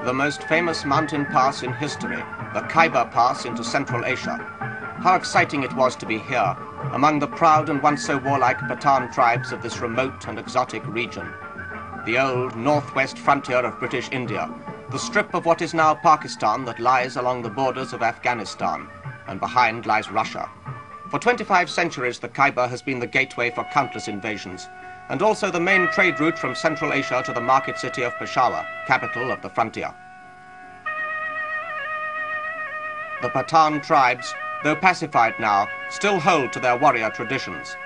the most famous mountain pass in history, the Khyber Pass into Central Asia. How exciting it was to be here, among the proud and once so warlike Pathan tribes of this remote and exotic region. The old northwest frontier of British India, the strip of what is now Pakistan that lies along the borders of Afghanistan, and behind lies Russia. For 25 centuries, the Khyber has been the gateway for countless invasions, and also the main trade route from Central Asia to the market city of Peshawar, capital of the frontier. The Pathan tribes, though pacified now, still hold to their warrior traditions.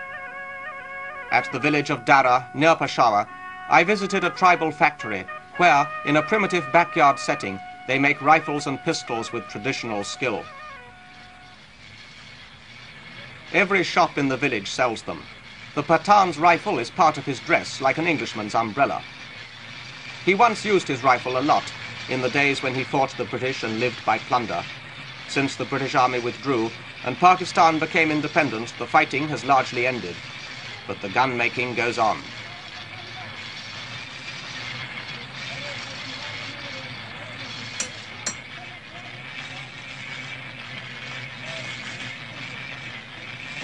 At the village of Dara, near Peshawar, I visited a tribal factory where, in a primitive backyard setting, they make rifles and pistols with traditional skill. Every shop in the village sells them. The Pathan's rifle is part of his dress, like an Englishman's umbrella. He once used his rifle a lot, in the days when he fought the British and lived by plunder. Since the British Army withdrew and Pakistan became independent, the fighting has largely ended. But the gun-making goes on.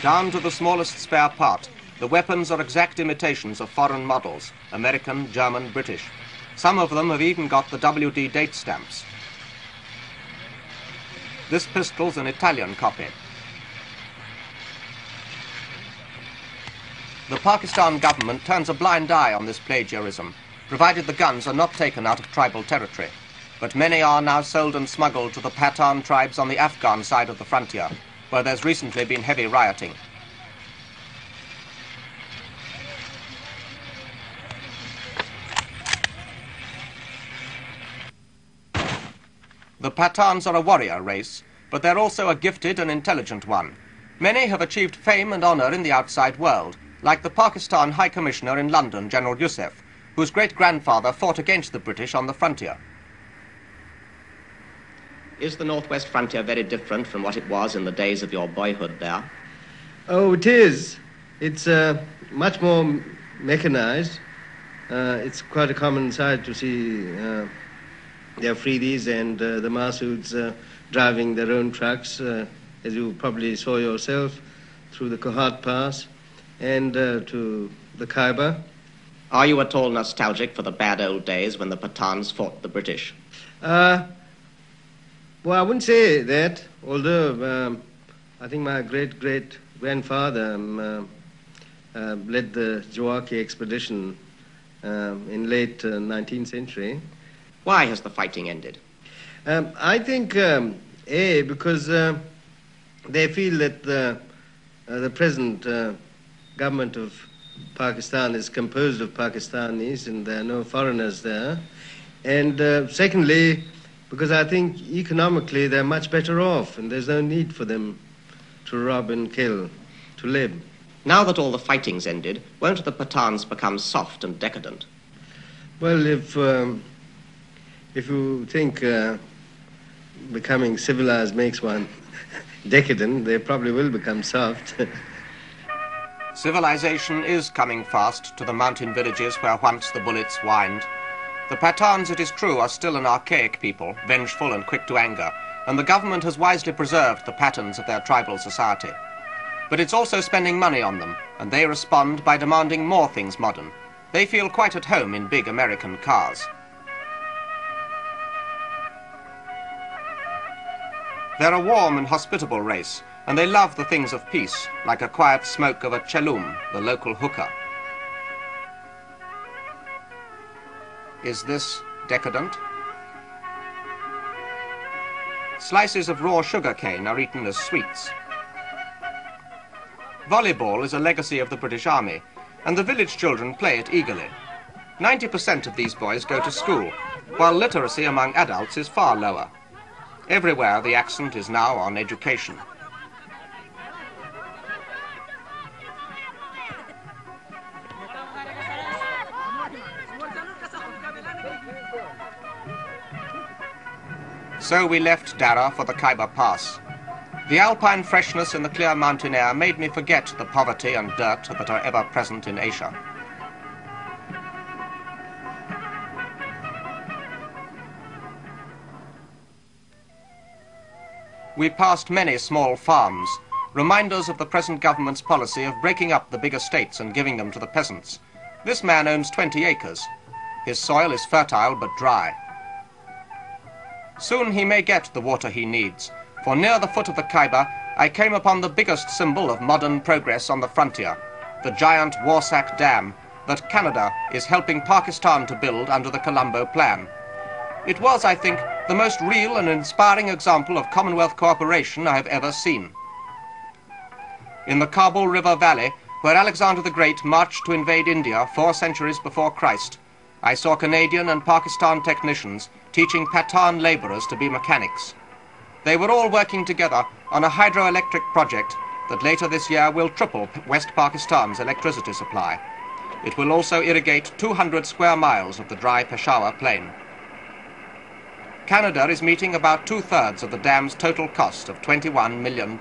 Down to the smallest spare part, the weapons are exact imitations of foreign models, American, German, British. Some of them have even got the WD date stamps. This pistol's an Italian copy. The Pakistan government turns a blind eye on this plagiarism, provided the guns are not taken out of tribal territory. But many are now sold and smuggled to the Pathan tribes on the Afghan side of the frontier, where there's recently been heavy rioting. The Pathans are a warrior race, but they're also a gifted and intelligent one. Many have achieved fame and honor in the outside world, like the Pakistan High Commissioner in London, General Youssef, whose great-grandfather fought against the British on the frontier. Is the northwest frontier very different from what it was in the days of your boyhood there? Oh, it is. It's much more mechanized. It's quite a common sight to see the Afridis and the Masouds driving their own trucks, as you probably saw yourself, through the Kohat Pass and to the Khyber. Are you at all nostalgic for the bad old days when the Pathans fought the British? Well, I wouldn't say that, although I think my great-great-grandfather led the Jawaki expedition in late 19th century. Why has the fighting ended? I think, because they feel that the present government of Pakistan is composed of Pakistanis and there are no foreigners there. And secondly, because I think economically they're much better off and there's no need for them to rob and kill to live. Now that all the fighting's ended, won't the Pathans become soft and decadent? Well, if you think becoming civilized makes one decadent, they probably will become soft. Civilization is coming fast to the mountain villages where once the bullets whined. The Pathans, it is true, are still an archaic people, vengeful and quick to anger, and the government has wisely preserved the patterns of their tribal society. But it's also spending money on them, and they respond by demanding more things modern. They feel quite at home in big American cars. They're a warm and hospitable race, and they love the things of peace, like a quiet smoke of a chalum, the local hookah. Is this decadent? Slices of raw sugar cane are eaten as sweets. Volleyball is a legacy of the British Army, and the village children play it eagerly. 90% of these boys go to school, while literacy among adults is far lower. Everywhere the accent is now on education. So we left Dara for the Khyber Pass. The alpine freshness in the clear mountain air made me forget the poverty and dirt that are ever present in Asia. We passed many small farms, reminders of the present government's policy of breaking up the big estates and giving them to the peasants. This man owns 20 acres. His soil is fertile but dry. Soon he may get the water he needs, for near the foot of the Khyber I came upon the biggest symbol of modern progress on the frontier, the giant Warsak Dam that Canada is helping Pakistan to build under the Colombo Plan. It was, I think, the most real and inspiring example of Commonwealth cooperation I have ever seen. In the Kabul River Valley, where Alexander the Great marched to invade India 4 centuries before Christ, I saw Canadian and Pakistan technicians teaching Pathan laborers to be mechanics. They were all working together on a hydroelectric project that later this year will triple West Pakistan's electricity supply. It will also irrigate 200 square miles of the dry Peshawar plain. Canada is meeting about 2/3 of the dam's total cost of £21 million.